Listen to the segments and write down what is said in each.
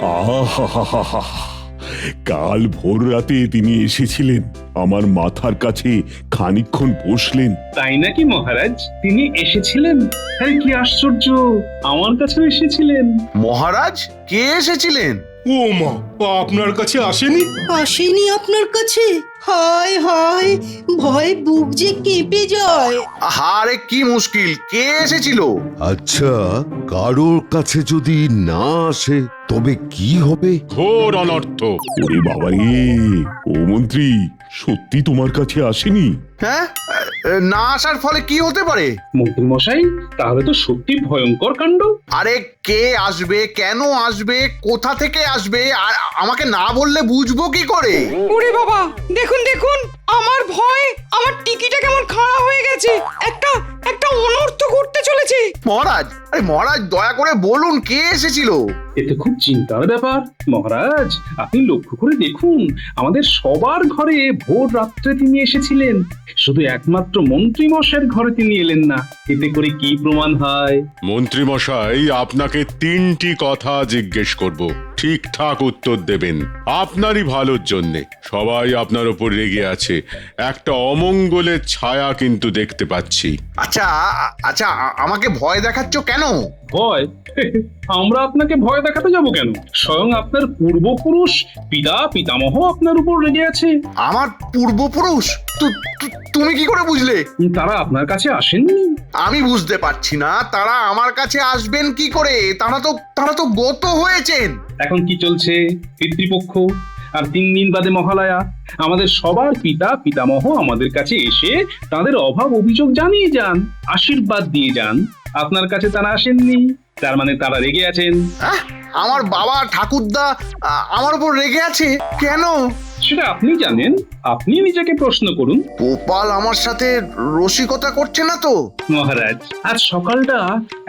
আহা, কাল ভোর রাতে তিনি এসেছিলেন, আমার মাথার কাছে খানিকক্ষণ বসলেন। তাই নাকি মহারাজ? তিনি এসেছিলেন? আরে কি আশ্চর্য, আমার কাছেও এসেছিলেন। মহারাজ কে এসেছিলেন? ও মা, আপনার কাছে আসেনি? আসেনি আপনার কাছে? হায় হায়, ভয় বুক যে কেঁপে যায়। আরে কি মুশকিল, কে এসেছিল? আচ্ছা, কারোর কাছে যদি না আসে তবে কি হবে? ঘোর অনর্থ। ওরে বাবা রে, ও মন্ত্রী, সত্যি তোমার কাছে আসেনি? হ্যাঁ, না আসার ফলে কি হতে পারে? মন্ত্রী মশাই, তাহলে তো সত্যি ভয়ঙ্কর কাণ্ড। আরে কে আসবে, কেন আসবে, কোথা থেকে আসবে, আর আমাকে না বললে বুঝবো কি করে? ওরে বাবা, দেখুন দেখুন, আমার ভয়, আমার টিকিটা কেমন খাড়া হয়ে গেছে। একটা একটা অনর্থ ঘটতে চলেছে। মহারাজ, আরে মহারাজ দয়া করে বলুন কে এসেছিল? এতে খুব চিন্তার ব্যাপার। মহারাজ, আপনি লক্ষ্য করে দেখুন, আমাদের সবার ঘরে ভোর রাত্রে তিনি এসেছিলেন, শুধু একমাত্র মন্ত্রী মশাইয়ের ঘরে তিনি এলেন না। এতে করে কি প্রমাণ হয়? মন্ত্রী মশাই, আপনাকে 3টি কথা জিজ্ঞেস করব, ঠিকঠাক উত্তর দেবেন, আপনারই ভালোর জন্যে। সবাই আপনার ওপর রেগে আছে, একটা অমঙ্গলের ছায়া কিন্তু দেখতে পাচ্ছি। আচ্ছা আচ্ছা, আমাকে ভয় দেখাচ্ছ কেন? ভয়? আমরা আপনাকে ভয় দেখাতে যাব কেন? স্বয়ং আপনার পূর্বপুরুষ, পিতা পিতামহ আপনার উপর রেগে আছে। আমার পূর্বপুরুষ? তুমি কি করে বুঝলে? তারা আপনার কাছে আসেননি? আমি বুঝতে পারছি না, তারা আমার কাছে আসবেন কি করে? তারা তো গত হয়েছেন। এখন কি চলছে? পিতৃপক্ষ, আর 3 দিন বাদে মহালয়া। আমাদের সবার পিতা পিতামহ আমাদের কাছে এসে তাদের অভাব অভিযোগ জানিয়ে যান, আশীর্বাদ দিয়ে যান। আপনার কাছে তারা আসেননি, তার মানে তারা রেগে আছেন। আমার বাবা ঠাকুরদা আমার উপর রেগে আছে কেন? সেটা আপনি জানেন, আপনি নিজেকে প্রশ্ন করুন। গোপাল আমার সাথে রসিকতা করছে না তো? মহারাজ, আজ সকালটা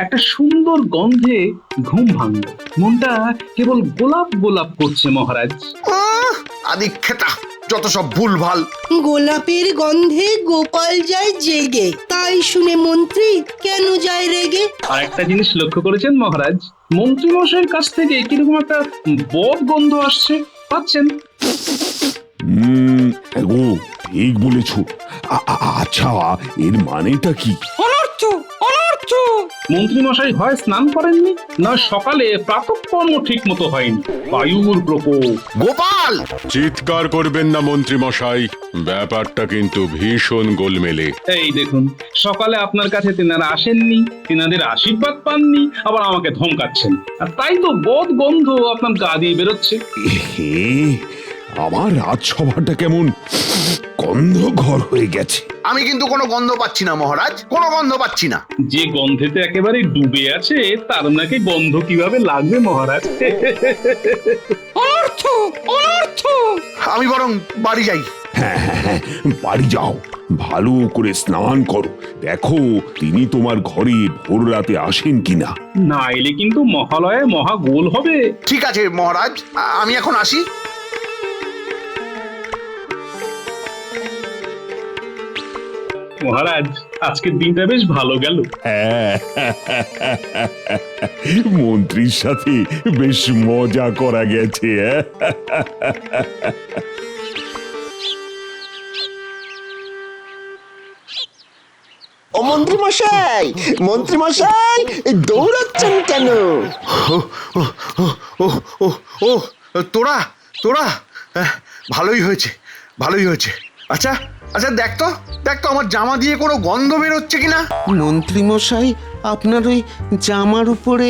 একটা সুন্দর গন্ধে ঘুম ভাঙল, মনটা কেবল গোলাপ গোলাপ করছে মহারাজ। আদিক্ষেতা, যত সব ভুলভাল। গোলাপের গন্ধে গোপাল যায় জেগে, তাই শুনে মন্ত্রী কেন যায় রেগে? আর একটা জিনিস লক্ষ্য করেছেন মহারাজ, মন্ত্রী মশাইয়ের কাছ থেকে কিরকম একটা বদ গন্ধ আসছে, পাচ্ছেন? গো, ঠিক বলেছ। আচ্ছা, এর মানেটা কি? অনর্থ, অনর্থ। মন্ত্রী মশাই হয় স্নান করেননি, না সকালে প্রাতঃকর্ম ঠিক মতো হয়নি, বায়ুর প্রকোপ। গোপাল! চিৎকার করবেন না মন্ত্রী মশাই, ব্যাপারটা কিন্তু ভীষণ গোলমেলে। এই দেখুন, সকালে আপনার কাছে তেনারা আসেননি, তেনাদের আশীর্বাদ পাননি, আবার আমাকে ধমকাচ্ছেন, আর তাই তো বদ গন্ধ আপনার গা দিয়ে বেরোচ্ছে। হে, আমার রাজসভাটা কেমন গন্ধ ঘর হয়ে গেছে। আমি কিন্তু কোনো গন্ধ পাচ্ছি না মহারাজ, কোনো গন্ধ পাচ্ছি না। যে গন্ধেতে একেবারে ডুবে আছে, তার নাকি গন্ধ কিভাবে লাগবে মহারাজ? অনর্থ, অনর্থ। আমি বরং বাড়ি যাই। হ্যাঁ, বাড়ি যাও, ভালো করে স্নান করো, দেখো তিনি তোমার ঘরে ভোর রাতে আসেন কিনা। না এলে কিন্তু মহালয়ে মহা গোল হবে। ঠিক আছে মহারাজ, আমি এখন আসি। মহারাজ, আজকের দিনটা বেশ ভালো গেল। হ্যাঁ, মন্ত্রীর সাথে বেশ মজা করা গেছে। ও মন্ত্রী মশাই, মন্ত্রী মশাই, দৌড়াচ্ছেন কেন? ও তোরা তোরা ভালোই হয়েছে, ভালোই হয়েছে। আচ্ছা আচ্ছা, দেখ তো আমার জামা দিয়ে কোনো গন্ধ বেরোচ্ছে কিনা। মন্ত্রী মশাই, আপনার ওই জামার উপরে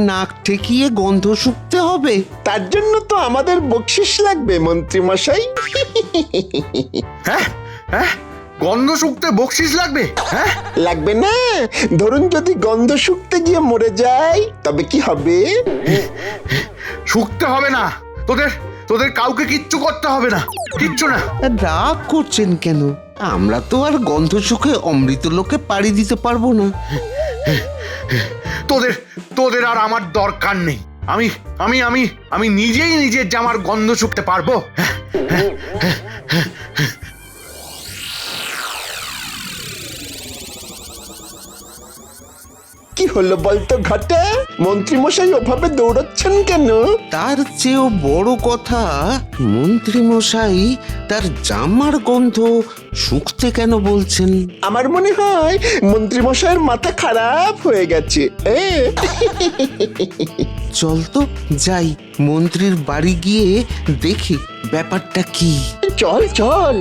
নাক ঠেকিয়ে গন্ধ শুকতে হবে। তার জন্য তো আমাদের বকশিস লাগবে মন্ত্রী মশাই। হ্যাঁ হ্যাঁ, গন্ধ শুকতে বকশিস লাগবে? হ্যাঁ লাগবে না? ধরুন যদি গন্ধ শুকতে গিয়ে মরে যায় তবে কি হবে? শুকতে হবে না, তোদের কাউকে কিচ্ছু করতে হবে না, কিচ্ছু না। রাগ করছেন কেন? আমরা তো আর গন্ধ শুকে অমৃত লোকে পাড়ি দিতে পারবো না। তোদের আর আমার দরকার নেই। আমি আমি আমি আমি নিজেই নিজের জামার গন্ধ শুকতে পারবো। কি হলো বলতো ঘটা? মন্ত্রী মশাই ওভাবে দৌড়চ্ছেন কেন? তার চেয়েও বড় কথা, মন্ত্রী মশাই তার জামার গন্ধ শুকতে কেন বলছেন? আমার মনে হয় মন্ত্রী মশাইয়ের মাথা খারাপ হয়ে গেছে। চল তো যাই, মন্ত্রীর বাড়ি গিয়ে দেখি ব্যাপারটা কি। চল চল।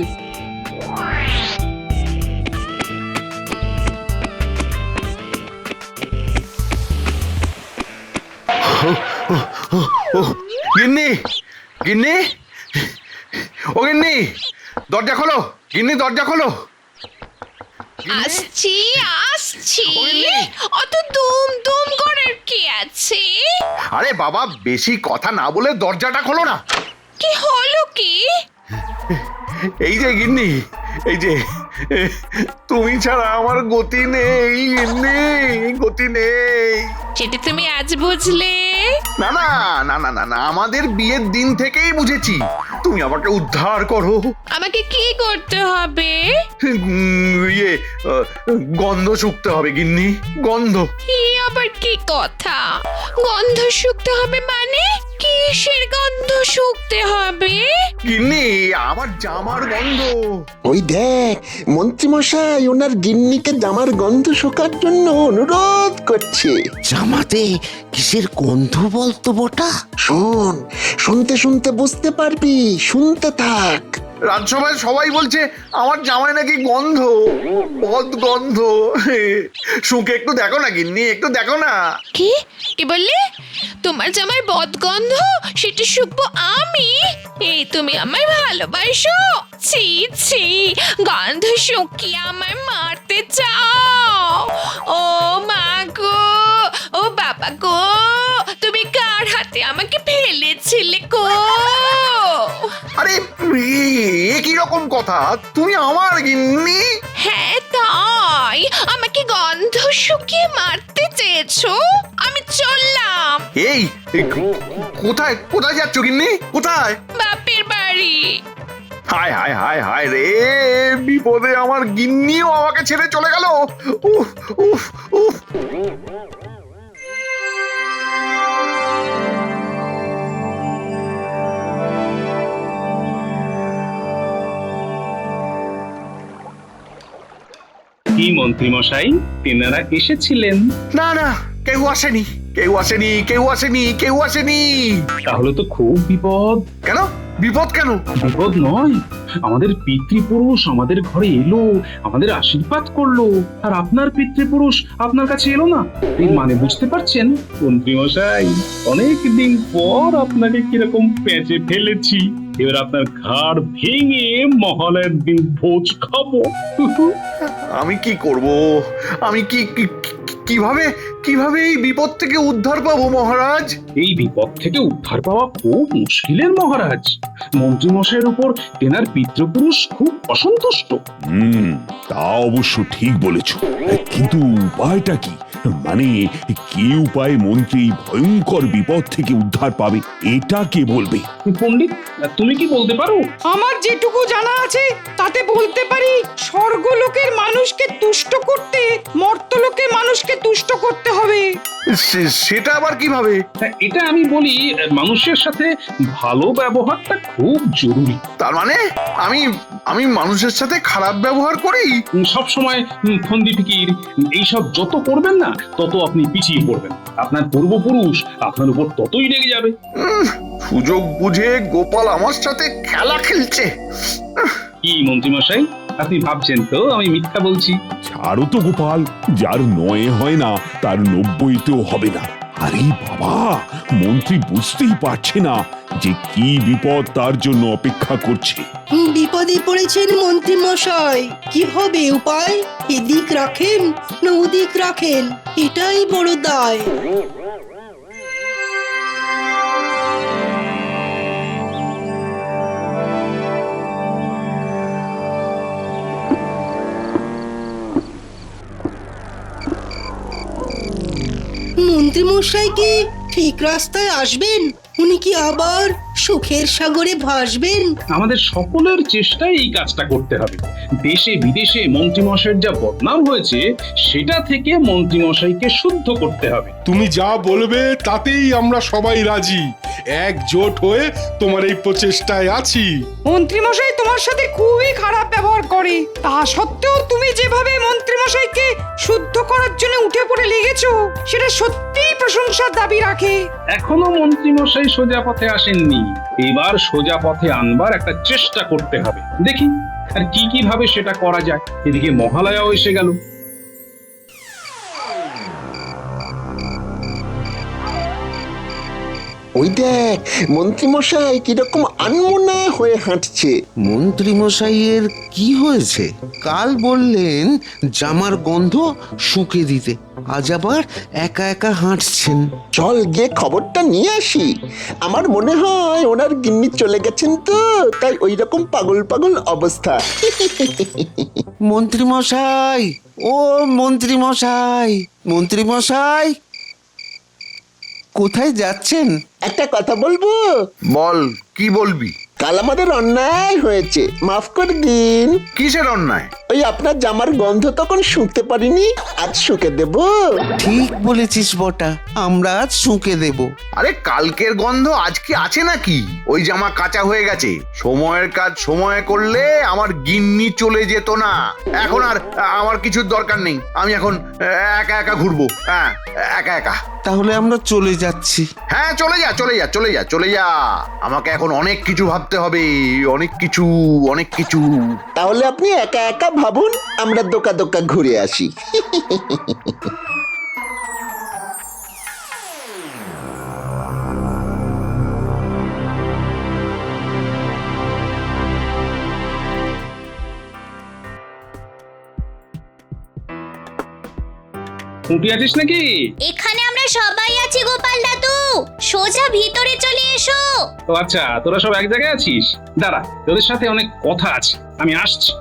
গিন্নি, গিন্নি, ও গিন্নি, দরজা খোলো, গিন্নি দরজা খোলো। আসছি আসছি, ওইলি। অত দুম দুম করার কি আছে? আরে বাবা, বেশি কথা না বলে দরজাটা খোলো না। কি হলো কি? এই যে গিন্নি, এই যে তুমি ছাড়া আমার গতি নেই গিন্নি, গতি নেই। সেটা তুমি আজ বুঝলে? না না না না না না, আমাদের বিয়ের দিন থেকেই বুঝেছি। তুমি আমাকে উদ্ধার করো। আমাকে কি করতে হবে? ইয়ে, গন্ধ শুকতে হবে গিন্নি, গন্ধ। এই আবার কি কথা? গন্ধ শুকতে হবে মানে? কিসের গন্ধ শুকতে হবে? গিন্নি, আমার জামার গন্ধ। ওই দেখ, মন্ত্রী মশাই ওনার গিন্নিকে জামার গন্ধ শোকার জন্য অনুরোধ করছে। জামাতে কিসের গন্ধ বলতো বটা? শোন, শুনতে শুনতে বুঝতে পারবি, শুনতে থাক। রাজসভায় সবাই বলছে আমার জামায় নাকি গন্ধ, বদ গন্ধ। শুকে একটু দেখো না গিন্নি, একটু দেখো না। কি কি বললে? তোমার জামার বদগন্ধ সেটা শুকবো আমি? এই তুমি আমায় ভালোবাসো? ছি ছি, গন্ধ শুকিয়ে আমায় মারতে চাও? ও মা গো, ও বাবা গো, তুমি কার হাতে আমাকে ফেলেছিলে গো? আরে এ কি রকম কথা? তুমি আমার গিন্নি? হ্যাঁ তাই, আমাকে গন্ধ শুকিয়ে মারতে চেয়েছো? আমি চললাম এই কোথায় কোথায় যাচ্ছ গিন্নি, কোথায়? বাপের বাড়ি। হায় হায় হায় হায় রে, বিপদে আমার গিন্নিও আমাকে ছেড়ে চলে গেল। উফ উফ উফ। কি মন্ত্রী মশাই, তেনারা এসেছিলেন? না না, কেউ আসেনি, কেউ আসেনি, কেউ আসেনি, কেউ আসেনি। তাহলে তো খুব বিপদ। কেন বিপদ কেন? বিপদ নয়, আমাদের পিতৃপুরুষ আমাদের ঘরে এলো, আমাদের আশীর্বাদ করলো, আর আপনার পিতৃপুরুষ আপনার কাছে এলো না। এর মানে বুঝতে পারছেন মন্ত্রী মশাই? অনেকদিন পর আপনাকে কিরকম পেঁচে ফেলেছি। এবার আপনার ঘাড় ভেঙে মহালয়ের দিন ভোজ খাবো। আমি কি করব? আমি কিভাবে কিভাবে এই বিপদ থেকে উদ্ধার পাবো মহারাজ? এই বিপদ থেকে উদ্ধার পাওয়া খুব মুশকিলের মহারাজ। মন্ত্রী মশাইয়ের উপর তেনার পিতৃপুরুষ খুব অসন্তুষ্ট। তা অবশ্য ঠিক বলেছ, কিন্তু উপায়টা কি? মানে কি উপায়ে মন্ত্রী এই ভয়ঙ্কর বিপদ থেকে উদ্ধার পাবে, এটা কে বলবে? পণ্ডিত, তুমি কি বলতে পারো? আমার যেটুকু জানা আছে তাতে বলতে পারি, স্বর্গলোকের মানুষকে তুষ্ট করতে মর্তলোকের মানুষকে তুষ্ট করতে হবে। সেটা আবার কিভাবে? এটা আমি বলি, মানুষের সাথে ভালো ব্যবহারটা খুব জরুরি। তার মানে আমি আমি মানুষের সাথে খারাপ ব্যবহার করি? সব সময় ফন্দি ফিকির এইসব যত করবেন না, তত আপনি পিছিয়ে পড়বেন। আপনার পূর্বপুরুষ আপনার উপর ততই রেগে যাবে। সুযোগ বুঝে গোপাল আমার সাথে খেলা খেলছে। কি মন্ত্রী মশাই, আপনি ভাবছেন তো আমি মিথ্যা বলছি? ছাড়ো তো গোপাল, যার নয়ে হয় না তার 90তেও হবে না। আরে বাবা, মন্ত্রী বুঝতেই পারছে না যে কি বিপদ তার জন্য অপেক্ষা করছে। বিপদে পড়েছেন মন্ত্রী মশাই, কি হবে উপায়? এদিক রাখেন না ওদিক রাখেন, এটাই বড় দায়। মন্ত্রী মশাই কি ঠিক রাস্তায় আসবেন? উনি কি আবার সুখের সাগরে ভাসবেন? আমাদের সকলের চেষ্টায় এই কাজটা করতে হবে। দেশে বিদেশে মন্ত্রীমশাইয়ের যা বদনাম হয়েছে সেটা থেকে মন্ত্রীমশাইকে শুদ্ধ করতে হবে। তুমি যা বলবে তাতেই আমরা সবাই রাজি, একজোট হয়ে তোমার এই প্রচেষ্টায় আছি। মন্ত্রীমশাই তোমার সাথে খুবই খারাপ ব্যবহার করে, তা সত্ত্বেও তুমি যেভাবে মন্ত্রীমশাইকে শুদ্ধ করার জন্য উঠে পড়ে লেগেছো সেটা সত্যিই প্রশংসার দাবি রাখে। এখনো মন্ত্রীমশাই সোজা পথে আসেননি, এবার সোজা পথে আনবার একটা চেষ্টা করতে হবে। দেখি আর কি ভাবে সেটা করা যায়। এদিকে মহালয়াও এসে গেল। ওই দেখ মন্ত্রীমশাই কিরকম আনমনা হয়ে হাঁটছে। মন্ত্রীমশাইয়ের কি হয়েছে? কাল বললেন জামার গন্ধ শুকে দিতে, আজ আবার একা একা হাঁটছেন। চল গিয়ে খবরটা নিয়ে আসি। আমার মনে হয় ওনার গিন্নি চলে গেছেন তো, তাই ওই রকম পাগল পাগল অবস্থা। মন্ত্রীমশাই, ও মন্ত্রীমশাই, মন্ত্রীমশাই কোথায় যাচ্ছেন? একটা কথা বলবো। বল, কি বলবি? কাল আমাদের অন্যায় হয়েছে, মাফ করে দিন। কিসের অন্যায়? ওই আপনার জামার গন্ধ তখন শুঁকতে পারিনি, আজ শুঁকে দেব। ঠিক বলেছিস বটা, আমরা আজ শুঁকে দেব। আরে কালকের গন্ধ আজ কি আছে নাকি? ওই জামা কাঁচা হয়ে গেছে। সময়ের কাজ সময়ে করলে আমার গিন্নি চলে যেত না। এখন আর আমার কিছুর দরকার নেই। আমি এখন একা একা ঘুরবো। হ্যাঁ, একা একা। তাহলে আমরা চলে যাচ্ছি। হ্যাঁ, চলে যা চলে যা চলে যা চলে যা। আমাকে এখন অনেক কিছু ভাবতে হবে, অনেক কিছু অনেক কিছু। তাহলে আপনি একা একা ভাবুন, আমরা দোকা দোকা ঘুরে আসি। উঠে আছিস নাকি? এখানে আমরা সবাই আছি গোপাল দাদু, সোজা ভিতরে চলে এসো। ও আচ্ছা, তোরা সব এক জায়গায় আছিস। দাঁড়া, তোদের সাথে অনেক কথা আছে, আমি আসছি।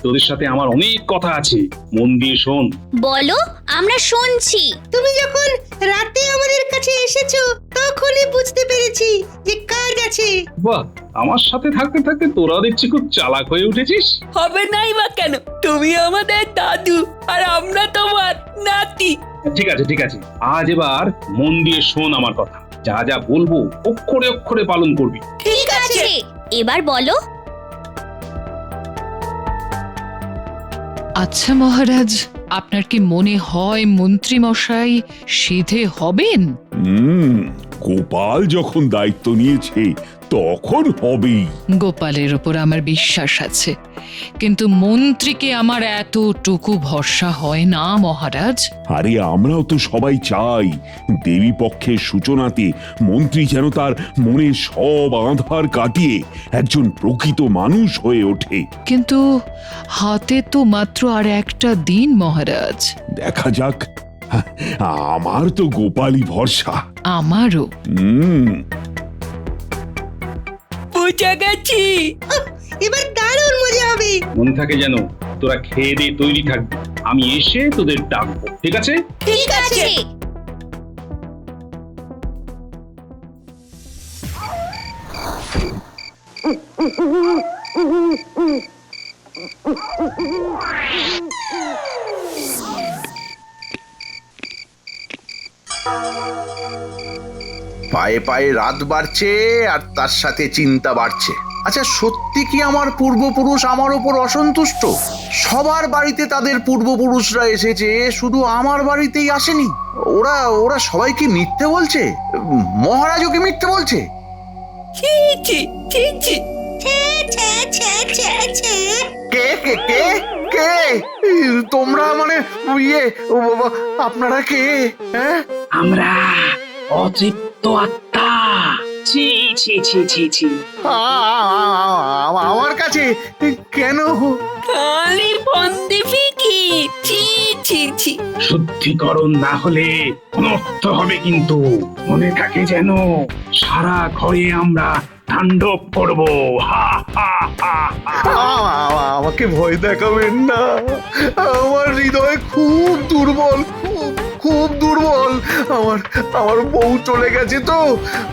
তোদের সাথে আমার অনেক কথা আছে, মন দিয়ে শোন। বলো, আমরা শুনছি। তুমি যখন রাতে আমাদের কাছে এসেছো তখনই বুঝতে পেরেছি যে কাজ আছে। বাহ, আমার সাথে থাকতে থাকতে তোরা দেখছি খুব চালাক হয়ে উঠেছিস। হবে নাই বা কেন? তুমি আমাদের দাদু আর আমরা তোমার নাতি। ঠিক আছে ঠিক আছে, আজ এবার মন দিয়ে শোন আমার কথা। যা যা বলবো অক্ষরে অক্ষরে পালন করবি। ঠিক আছে, এবার বলো। আচ্ছা মহারাজ, আপনার কি মনে হয় মন্ত্রী মশাই সিধে হবেন? গোপাল যখন দায়িত্ব নিয়েছে তখন হবেই। গোপালের ওপর আমার বিশ্বাস আছে, কিন্তু মন্ত্রীকে আমার এতটুকু ভরসা হয় না মহারাজ। আরে আমরাও তো সবাই চাই দেবী পক্ষের সূচনাতে মন্ত্রী যেন তার মনের সব আঁধার কাটিয়ে একজন প্রকৃত মানুষ হয়ে ওঠে। কিন্তু হাতে তো মাত্র আর একটা দিন মহারাজ। দেখা যাক, আমার তো গোপালই ভরসা। আমারও। বুঝে গেছি। এবার দারুণ মজা হবে। মনে থাকে যেন তোরা খেয়ে দিয়ে তৈরি থাকবি, আমি এসে তোদের ডাকবো। ঠিক আছে? ঠিক আছে। পায়ে পায়ে রাত বাড়ছে আর তার সাথে চিন্তা বাড়ছে। আচ্ছা, সত্যি কি আমার পূর্বপুরুষ আমার ওপর অসন্তুষ্ট? সবার বাড়িতে তাদের পূর্বপুরুষরা এসেছে, শুধু আমার বাড়িতেই আসেনি। ওরা ওরা সবাই কি মিথ্যে বলছে? মহারাজও কি মিথ্যে বলছে? ছি ছি ছি ছি। কে কে কে কে তোমরা? মানে আপনারা কে? হ্যাঁ, আমরা অতৃপ্ত আত্মা। ছি ছি ছি ছি ছি। আমার কাছে কেন? খালি বন্দি ফিকি। ছি ছি ছি। শুদ্ধিকরণ না হলে অনর্থ হবে, কিন্তু মনে থাকে যেন সারা ঘরে আমরা তাণ্ডব করব। হা হা হা হা। আমাকে ভয় দেখাবেন না, আমার হৃদয় খুব দুর্বল, খুব খুব দুর্বল। আমার আমার বউ চলে গেছে তো,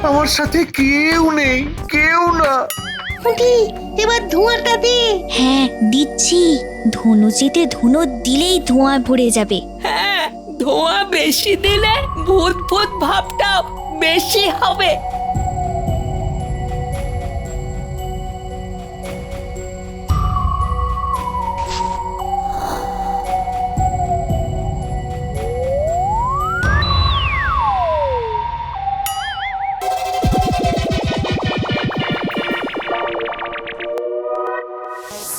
আমার সাথে কেউ নেই, কেউ না। খুঁটি এবার ধোঁয়াটা দে। হ্যাঁ দিচ্ছি। ধনুচিতে ধুনো দিলেই ধোঁয়া ভরে যাবে। হ্যাঁ, ধোঁয়া বেশি দিলে ভূত ভূত ভাবটাও বেশি হবে।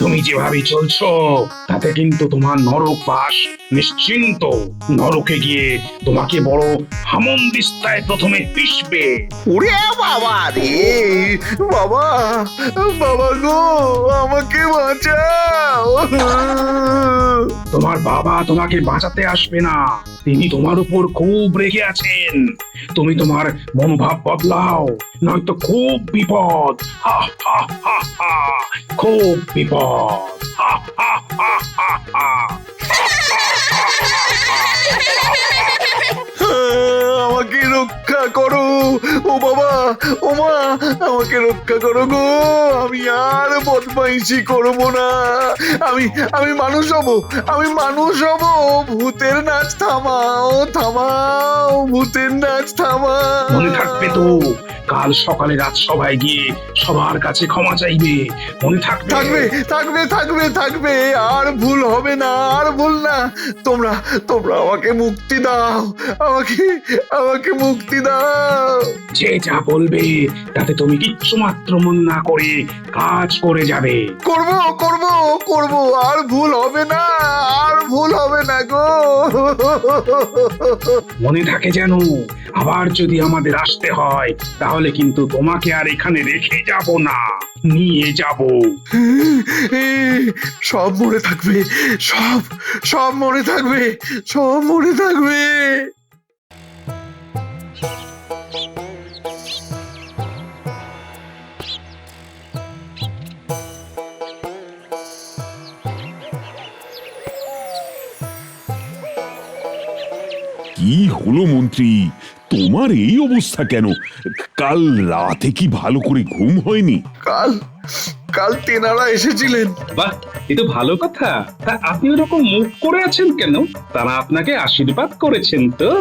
তুমি যেভাবে চলছো তাতে কিন্তু তোমার নরক বাস নিশ্চিন্ত। নরকে গিয়ে তোমাকে বড় হামনদিস্তায় প্রথমে পিষবে। ওরে বাবা রে, বাবা, বাবা গো, আমাকে বাঁচাও। তোমার বাবা তোমাকে বাঁচাতে আসবে না, তিনি তোমার উপর খুব রেগে আছেন। তুমি তোমার মনোভাব বদলাও, নয়তো খুব বিপদ। হা হা হা হা, খুব বিপদ। হা হা হা হা হা। আমাকে রক্ষা করো, ও বাবা, ও মা, আমাকে রক্ষা করো গো। আমি আর বদমাইশি করব না। আমি আমি মানুষ হব, আমি মানুষ হব। ভূতের নাচ থামাও, থামাও, ভূতের নাচ থামাও। মনে থাকবে তো, কাল সকালে রাজসভায় গিয়ে সবার কাছে ক্ষমা চাইবে। মনে থাকবে? থাকবে, থাকবে, থাকবে, থাকবে। আর ভুল হবে না, আর ভুল না। তোমরা তোমরা আমাকে মুক্তি দাও, আমাকে আমাকে মুক্তি দাও। যে যা বলবে তাতে তুমি কিচ্ছু মাত্র মন না করে কাজ করে যাবে। করব, করব, করব। আর ভুল হবে না, আর ভুল হবে না গো। মনে থাকে যেন, আবার যদি আমাদের আসতে হয় তাহলে কিন্তু তোমাকে আর এখানে রেখে যাব না, নিয়ে যাব। সব মনে থাকবে, সব সব মনে থাকবে, সব মনে থাকবে। কি হলো মন্ত্রী, তোমার এই অবস্থা কেন? কাল রাতে কি ভালো করে ঘুম হয়নি? কাল কাল তেনারা এসেছিলেন। বাহ, এ তো ভালো কথা। তা আপনি ওরকম মুখ করে আছেন কেন? তারা আপনাকে আশীর্বাদ করেছেন তো?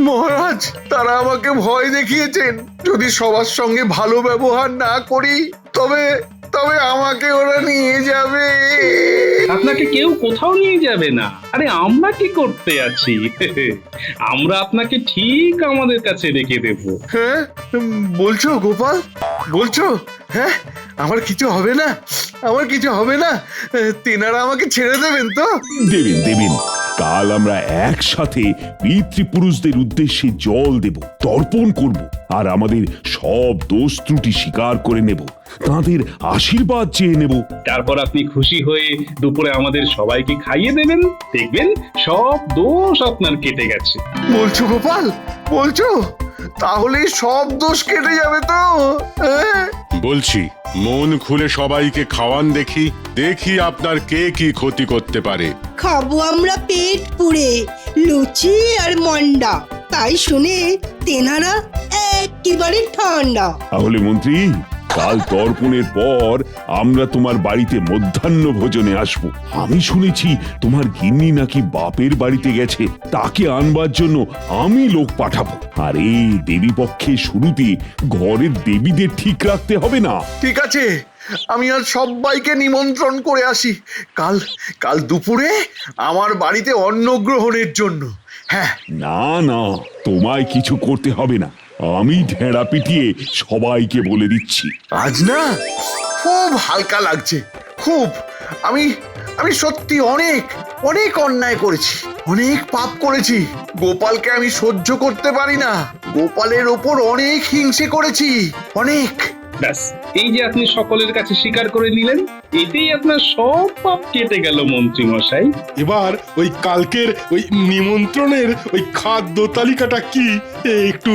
মহারাজ, তারা আমাকে ভয় দেখিয়েছেন, যদি সবার সঙ্গে ভালো ব্যবহার না করি তবে তবে আমাকে ওরা নিয়ে যাবে। আপনাকে কেউ কোথাও নিয়ে যাবে না। আরে আমরা কি করতে আছি? আমরা আপনাকে ঠিক আমাদের কাছে রেখে দেব। হ্যাঁ বলছো গোপাল, বলছো? হ্যাঁ, আমার কিছু হবে না, আমার কিছু হবে না। তেনারা আমাকে ছেড়ে দেবেন তো? দেবেন, দেবেন। কাল আমরা একসাথে পিতৃপুরুষদের উদ্দেশ্যে জল দেব, তর্পণ করব, আর আমাদের সব দোষ ত্রুটি স্বীকার করে নেব, তাদের আশীর্বাদ চেয়ে নেব। তারপর আপনি খুশি হয়ে দুপুরে আমাদের সবাইকে খাইয়ে দেবেন। দেখবেন সব দোষ আপনার কেটে গেছে। বলছো গোপাল, বলছো? তাহলে সব দোষ কেটে যাবে তো? হ্যাঁ? বলছি, মন খুলে সবাইকে খাওয়ান দেখি, দেখি আপনার কে কি ক্ষতি করতে পারে। খাবো আমরা পেট পুড়ে লুচি আর মন্ডা, তাই শুনে তেনারা একেবারে ঠান্ডা। তাহলে মন্ত্রী, কাল তর্পণের পর আমরা তোমার বাড়িতে মধ্যাহ্ন ভোজনে আসব। আমি শুনেছি তোমার গিন্নি নাকি বাপের বাড়িতে গেছে, তাকে আনবার জন্য আমি লোক পাঠাবো। আর এই দেবী পক্ষে শুরুতে ঘরের দেবীদের ঠিক রাখতে হবে না? ঠিক আছে, আমি আর সবাইকে নিমন্ত্রণ করে আসি কাল কাল দুপুরে আমার বাড়িতে অন্ন গ্রহণের জন্য। হ্যাঁ। না না, তোমায় কিছু করতে হবে না, আমি ঢেড়া পিটিয়ে সবাইকে বলে দিচ্ছি। আজ না খুব হালকা লাগছে, খুব। আমি আমি সত্যি অনেক অনেক অন্যায় করেছি, অনেক পাপ করেছি। গোপালকে আমি সহ্য করতে পারি না, গোপালের ওপর অনেক হিংসে করেছি, অনেক। ব্যাস, এই যে আপনি সকলের কাছে স্বীকার করে নিলেন, এতেই আপনার সব পাপ কেটে গেল মন্ত্রী মশাই। এবার ওই কালকের ওই নিমন্ত্রণের ওই খাদ্য তালিকাটা কি একটু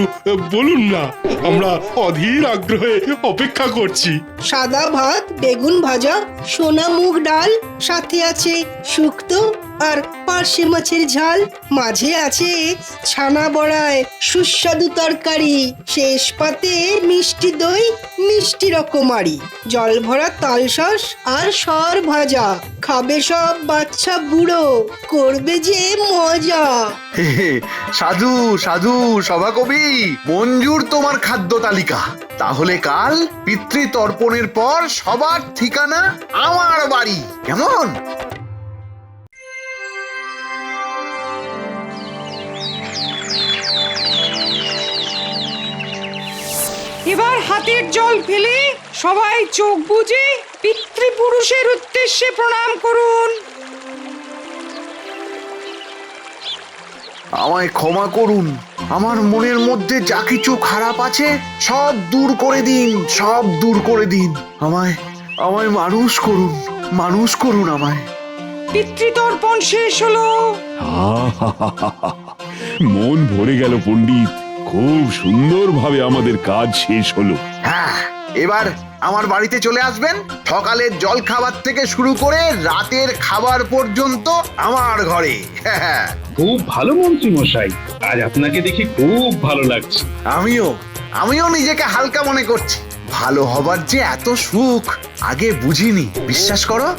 বলুন না, আমরা অধীর আগ্রহে অপেক্ষা করছি। সাদা ভাত, বেগুন ভাজা, সোনা মুগ ডাল, সাথে আছে শুক্তো আর পার্শে মাছের ঝাল, মাঝে আছে ছানা বড়ায় সুস্বাদু তরকারি, শেষ পাতে মিষ্টি দই, মিষ্টি রকমারি, জল ভরা তালশাঁস আর সর ভাজা। খাবে সব বাচ্চা বুড়ো, করবে যে মজা। সাধু সাধু সভাকবি, মঞ্জুর তোমার খাদ্য তালিকা। তাহলে কাল পিতৃতর্পণের পর সবার ঠিকানা আমার বাড়ি, কেমন? এবার হাতের জল ফেলে সবাই চোখ বুজে পিতৃপুরুষের উদ্দেশ্যে প্রণাম করুন। আমায় ক্ষমা করুন, আমার মনের মধ্যে যা কিছু খারাপ আছে সব দূর করে দিন, সব দূর করে দিন। আমায় আমায় মানুষ করুন আমায়। পিতৃতর্পণ শেষ হলো। মন ভরে গেল পণ্ডিত, খুব সুন্দরভাবে আমাদের কাজ শেষ হলো। হ্যাঁ, এবার আমার বাড়িতে চলে আসবেন। সকালের জল খাবার থেকে শুরু করে রাতের খাবার পর্যন্ত আমার ঘরে। খুব ভালো মন্ত্রী মশাই, আজ আপনাকে দেখে খুব ভালো লাগছে। আমিও নিজেকে হালকা মনে করছি। ভালো হবার যে এত সুখ আগে বুঝিনি, বিশ্বাস করো।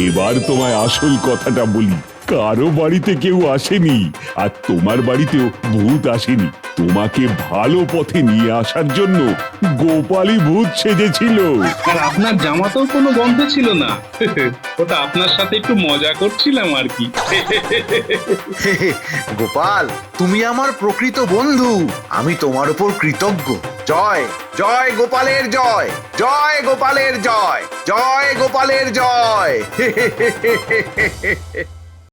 এবার তোমায় আসল কথাটা বলি, কারো বাড়িতে কেউ আসেনি, আর তোমার বাড়িতেও ভূত আসেনি। তোমাকে ভালো পথে নিয়ে আসার জন্য গোপালই ভূত সেজেছিল। আর আপনার জামাতেও কোনো গন্ধ ছিল না। ওটা আপনার সাথে একটু মজা করছিলাম আর কি। গোপাল, তুমি আমার প্রকৃত বন্ধু, আমি তোমার উপর কৃতজ্ঞ। জয় জয় গোপালের জয়, জয় গোপালের জয়, জয় গোপালের জয়।